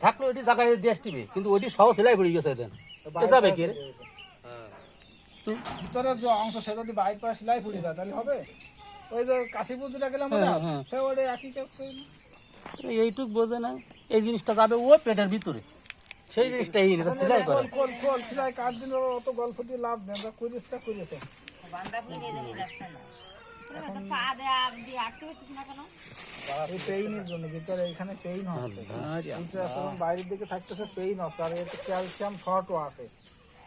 থাকলে ওইটি জায়গায় দেশ দিবে, কিন্তু ওইটি সহ সেলাই পড়ে গেছে দেন যাবে কি রে? ভিতরের যে অংশ সেটা যদি বাইর পাশে সেলাই ফুলে যায় তাহলে হবে। ওই যে কাশীপুর যেটা গেলাম সে ওটা একই কাজ করি না। এইটুক বোঝে না, এই জিনিসটা যাবে ও পেটের ভিতরে, সেই জিনিসটা এই সেলাই করে। খোল সেলাই কাজ দিন অত গল্প দিয়ে লাভ নেই, আমরা করিস করেছে পেইনের জন্য ভিতরে এখানে পেইন হচ্ছে, বাইরের দিকে থাকতেছে পেইন হচ্ছে, আর এতে ক্যালসিয়াম শর্টও আছে।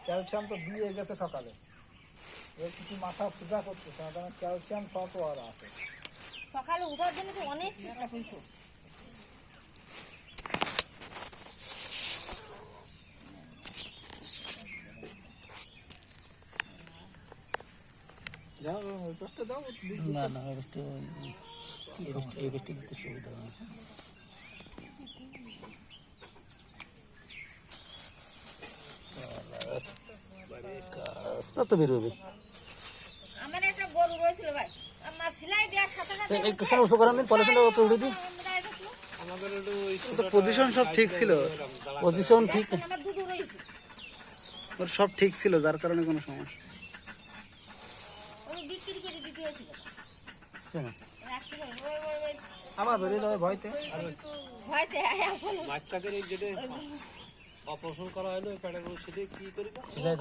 ক্যালসিয়াম তো দিয়ে গেছে সকালে, এর কিছু মাথা পূজা করছে, ক্যালসিয়াম শর্টও আর আছে। সকালে উঠার জন্য তো অনেক চেষ্টা করছো। না না এই বৃষ্টি দিতে সুবিধা হয়। কাজটা তো বেরোবে। আমার একটা গরু রয়েছিল ভাই, আমার সেলাই দেওয়ার সাথে সাথে একটু সমস্যা করেন দিন, পলিথিনটা ওপরে উঠে দিই। পজিশন সব ঠিক ছিল, পজিশন ঠিক, আমার দুটো রয়েছে, ওর সব ঠিক ছিল, যার কারণে কোনো সমস্যা। ওই বিক্রি করে দিতে হয়েছিল। রাখতে পারেন, ওই আমার ধরে যাবে ভয়তে। ভয়তে বাচ্চাকে যেটা অপারেশন করা হলো সেটা কি করি সেলাই